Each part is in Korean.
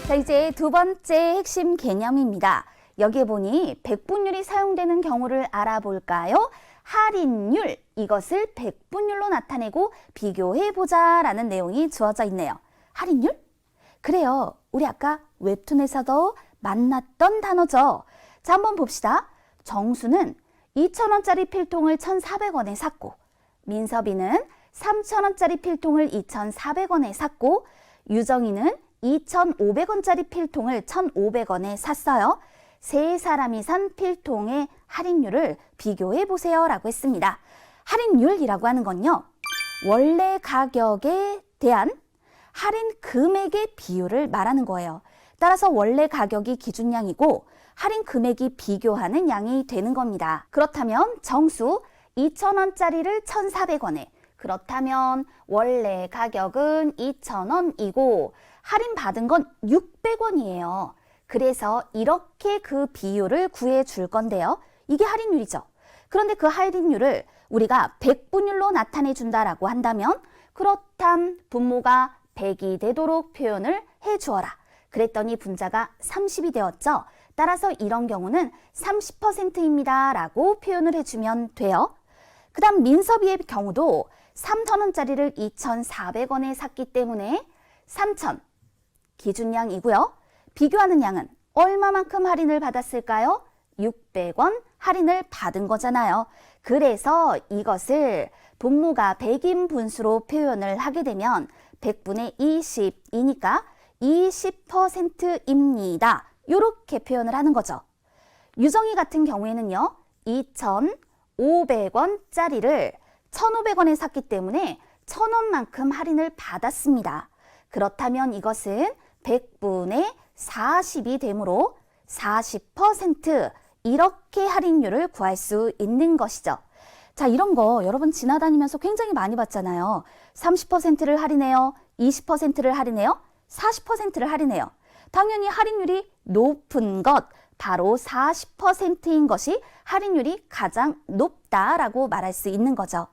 자, 이제 두 번째 핵심 개념입니다. 여기에 보니 백분율이 사용되는 경우를 알아볼까요? 할인율, 이것을 백분율로 나타내고 비교해보자 라는 내용이 주어져 있네요. 할인율? 그래요. 우리 아까 웹툰에서도 만났던 단어죠. 자, 한번 봅시다. 정수는 2,000원짜리 필통을 1,400원에 샀고, 민섭이는 3,000원짜리 필통을 2,400원에 샀고, 유정이는 2,500원짜리 필통을 1,500원에 샀어요. 세 사람이 산 필통의 할인율을 비교해 보세요 라고 했습니다. 할인율이라고 하는 건요, 원래 가격에 대한 할인 금액의 비율을 말하는 거예요. 따라서 원래 가격이 기준량이고 할인 금액이 비교하는 양이 되는 겁니다. 그렇다면 정수 2,000원짜리를 1,400원에, 그렇다면 원래 가격은 2,000원이고 할인받은 건 600원이에요. 그래서 이렇게 그 비율을 구해 줄 건데요. 이게 할인율이죠. 그런데 그 할인율을 우리가 백분율로 나타내 준다라고 한다면, 그렇담 분모가 100이 되도록 표현을 해 주어라. 그랬더니 분자가 30이 되었죠. 따라서 이런 경우는 30%입니다 라고 표현을 해주면 돼요. 그 다음 민섭이의 경우도 3,000원짜리를 2,400원에 샀기 때문에 3,000 기준량이고요. 비교하는 양은 얼마만큼 할인을 받았을까요? 600원 할인을 받은 거잖아요. 그래서 이것을 분모가 100인 분수로 표현을 하게 되면 100분의 20이니까 20%입니다. 이렇게 표현을 하는 거죠. 유정이 같은 경우에는요, 2,500원짜리를 1,500원에 샀기 때문에 1,000원만큼 할인을 받았습니다. 그렇다면 이것은 100분의 40이 되므로 40% 이렇게 할인율을 구할 수 있는 것이죠. 자, 이런 거 여러분 지나다니면서 굉장히 많이 봤잖아요. 30%를 할인해요. 20%를 할인해요. 40%를 할인해요. 당연히 할인율이 높은 것, 바로 40%인 것이 할인율이 가장 높다라고 말할 수 있는 거죠.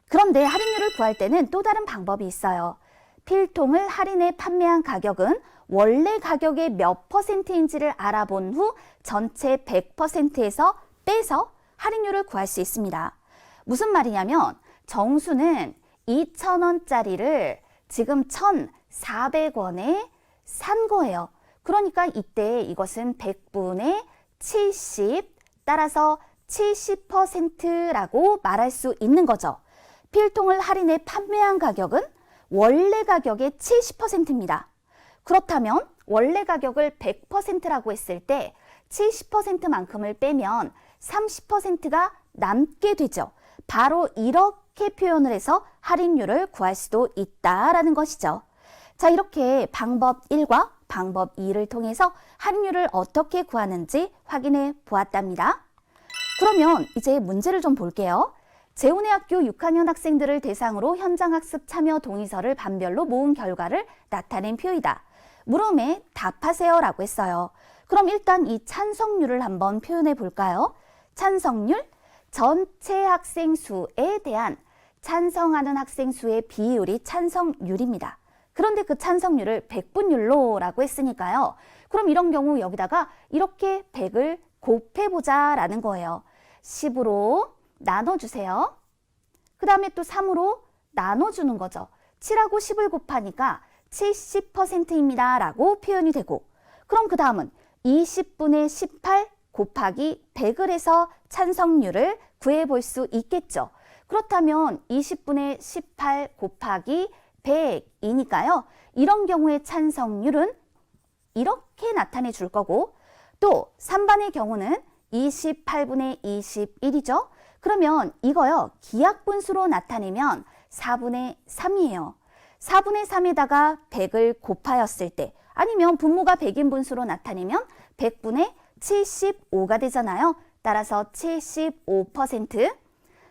그런데 할인율을 구할 때는 또 다른 방법이 있어요. 필통을 할인해 판매한 가격은 원래 가격의 몇 %인지를 알아본 후 전체 100%에서 빼서 할인율을 구할 수 있습니다. 무슨 말이냐면 정수는 2,000원짜리를 지금 1,400원에 산 거예요. 그러니까 이때 이것은 100분의 70, 따라서 70%라고 말할 수 있는 거죠. 필통을 할인해 판매한 가격은 원래 가격의 70%입니다. 그렇다면 원래 가격을 100%라고 했을 때 70%만큼을 빼면 30%가 남게 되죠. 바로 이렇게 표현을 해서 할인율을 구할 수도 있다라는 것이죠. 자, 이렇게 방법 1과 방법 2를 통해서 할인율을 어떻게 구하는지 확인해 보았답니다. 그러면 이제 문제를 좀 볼게요. 재훈의 학교 6학년 학생들을 대상으로 현장학습 참여 동의서를 반별로 모은 결과를 나타낸 표이다. 물음에 답하세요 라고 했어요. 그럼 일단 이 찬성률을 한번 표현해 볼까요? 찬성률, 전체 학생 수에 대한 찬성하는 학생 수의 비율이 찬성률입니다. 그런데 그 찬성률을 백분율로 라고 했으니까요. 그럼 이런 경우 여기다가 이렇게 100을 곱해보자 라는 거예요. 10으로 나눠주세요. 그 다음에 또 3으로 나눠주는 거죠. 7하고 10을 곱하니까 70%입니다 라고 표현이 되고, 그럼 그 다음은 20분의 18 곱하기 100을 해서 찬성률을 구해볼 수 있겠죠. 그렇다면 20분의 18 곱하기 100이니까요. 이런 경우에 찬성률은 이렇게 나타내 줄 거고, 또 3번의 경우는 28분의 21이죠. 그러면 이거요, 기하분수로 나타내면 4분의 3이에요. 4분의 3에다가 100을 곱하였을 때, 아니면 분모가 100인 분수로 나타내면 100분의 75가 되잖아요. 따라서 75%.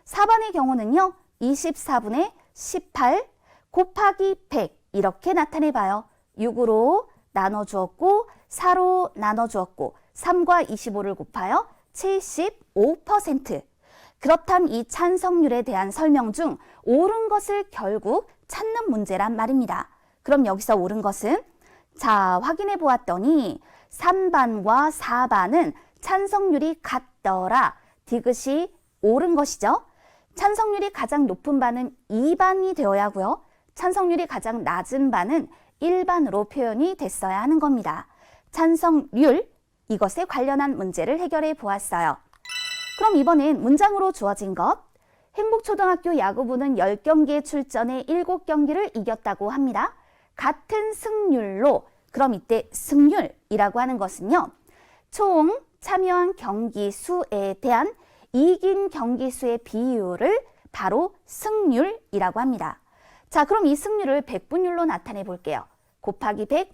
4번의 경우는요, 24분의 18 곱하기 100 이렇게 나타내봐요. 6으로 나눠주었고 4로 나눠주었고 3과 25를 곱하여 75%. 그렇담 이 찬성률에 대한 설명 중 옳은 것을 결국 찾는 문제란 말입니다. 그럼 여기서 옳은 것은 자, 확인해 보았더니 3반과 4반은 찬성률이 같더라. 디귿이 옳은 것이죠. 찬성률이 가장 높은 반은 2반이 되어야 하고요. 찬성률이 가장 낮은 반은 1반으로 표현이 됐어야 하는 겁니다. 찬성률, 이것에 관련한 문제를 해결해 보았어요. 그럼 이번엔 문장으로 주어진 것. 행복초등학교 야구부는 10경기에 출전해 7경기를 이겼다고 합니다. 같은 승률로, 그럼 이때 승률이라고 하는 것은요, 총 참여한 경기 수에 대한 이긴 경기 수의 비율을 바로 승률이라고 합니다. 자, 그럼 이 승률을 백분율로 나타내 볼게요. 곱하기 100,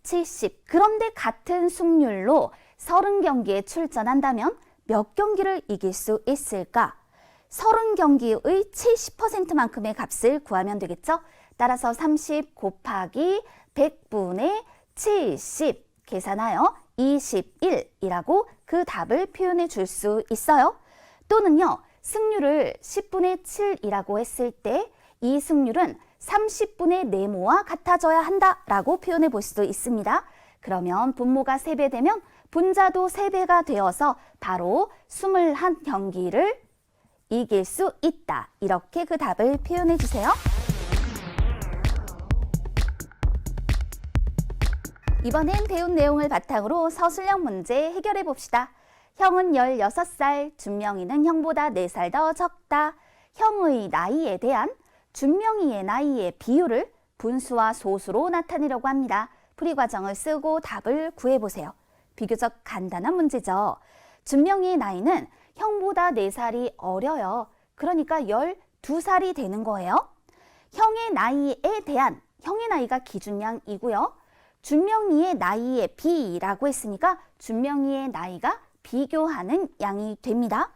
70. 그런데 같은 승률로 30경기에 출전한다면 몇 경기를 이길 수 있을까? 30경기의 70%만큼의 값을 구하면 되겠죠? 따라서 30 곱하기 100분의 70 계산하여 21이라고 그 답을 표현해 줄 수 있어요. 또는요, 승률을 10분의 7이라고 했을 때 이 승률은 30분의 네모와 같아져야 한다라고 표현해 볼 수도 있습니다. 그러면 분모가 3배 되면 분자도 3배가 되어서 바로 21경기를 이길 수 있다. 이렇게 그 답을 표현해 주세요. 이번엔 배운 내용을 바탕으로 서술형 문제 해결해 봅시다. 형은 16살, 준명이는 형보다 4살 더 적다. 형의 나이에 대한 준명이의 나이의 비율을 분수와 소수로 나타내려고 합니다. 풀이 과정을 쓰고 답을 구해보세요. 비교적 간단한 문제죠. 준명이의 나이는 형보다 4살이 어려요. 그러니까 12살이 되는 거예요. 형의 나이에 대한, 형의 나이가 기준량이고요. 준명이의 나이의 비라고 했으니까 준명이의 나이가 비교하는 양이 됩니다.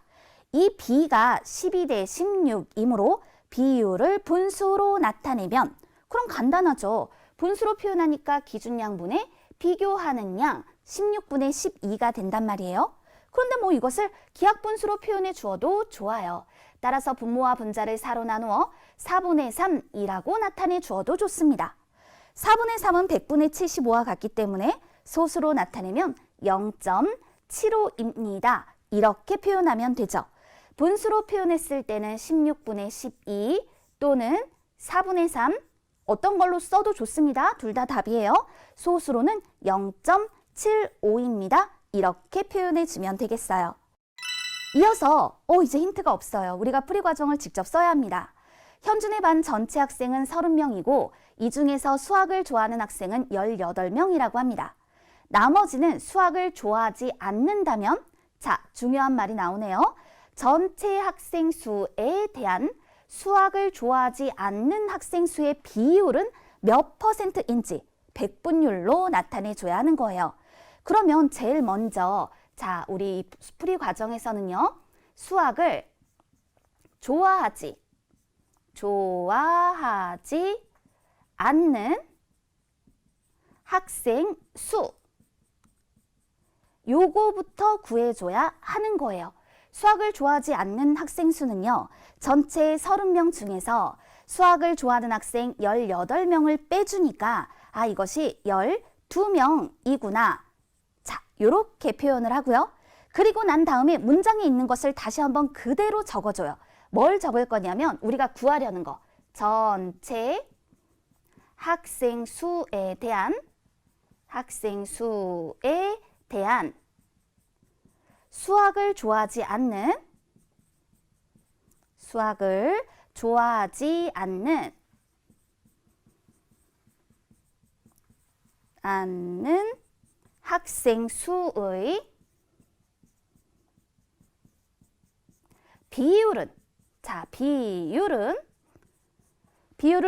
이 비가 12대 16이므로 비율을 분수로 나타내면, 그럼 간단하죠. 분수로 표현하니까 기준양분의 비교하는 양 16분의 12가 된단 말이에요. 그런데 뭐 이것을 기하분수로 표현해 주어도 좋아요. 따라서 분모와 분자를 4로 나누어 4분의 3이라고 나타내 주어도 좋습니다. 4분의 3은 100분의 75와 같기 때문에 소수로 나타내면 0.75입니다. 이렇게 표현하면 되죠. 분수로 표현했을 때는 16분의 12 또는 4분의 3 어떤 걸로 써도 좋습니다. 둘 다 답이에요. 소수로는 0.75입니다. 이렇게 표현해 주면 되겠어요. 이어서 이제 힌트가 없어요. 우리가 풀이 과정을 직접 써야 합니다. 현준의 반 전체 학생은 30명이고 이 중에서 수학을 좋아하는 학생은 18명이라고 합니다. 나머지는 수학을 좋아하지 않는다면, 자, 중요한 말이 나오네요. 전체 학생 수에 대한 수학을 좋아하지 않는 학생 수의 비율은 몇 %인지 백분율로 나타내줘야 하는 거예요. 그러면 제일 먼저, 자, 우리 풀이 과정에서는요, 수학을 좋아하지 않는 학생 수, 요거부터 구해줘야 하는 거예요. 수학을 좋아하지 않는 학생 수는요, 전체 30명 중에서 수학을 좋아하는 학생 18명을 빼주니까 이것이 12명이구나. 자, 요렇게 표현을 하고요. 그리고 난 다음에 문장에 있는 것을 다시 한번 그대로 적어줘요. 뭘 적을 거냐면 우리가 구하려는 거. 전체 학생 수에 대한 수학을 좋아하지 않는 학생 수의 비율은, 자, 비율을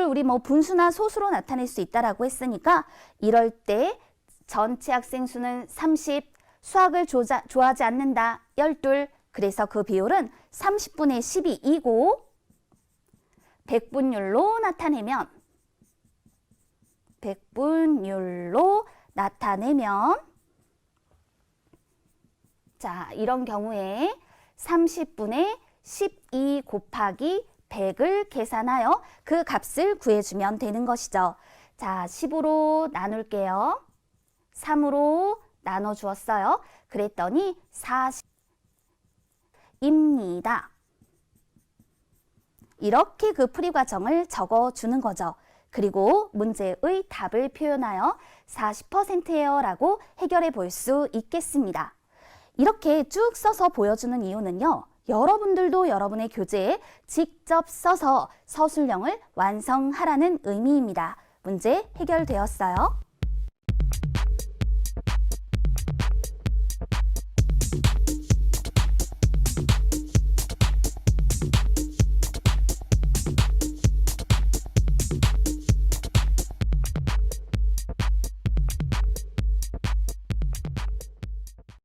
우리 뭐 분수나 소수로 나타낼 수 있다라고 했으니까 이럴 때 전체 학생 수는 30, 수학을 좋아하지 않는다 12, 그래서 그 비율은 30분의 12이고 백분율로 나타내면 자, 이런 경우에 30분의 12 곱하기 100을 계산하여 그 값을 구해주면 되는 것이죠. 자, 10으로 나눌게요. 3으로 나눠주었어요. 그랬더니 40입니다. 이렇게 그 풀이 과정을 적어주는 거죠. 그리고 문제의 답을 표현하여 40%예요 라고 해결해 볼 수 있겠습니다. 이렇게 쭉 써서 보여주는 이유는요. 여러분들도 여러분의 교재에 직접 써서 서술형을 완성하라는 의미입니다. 문제 해결되었어요.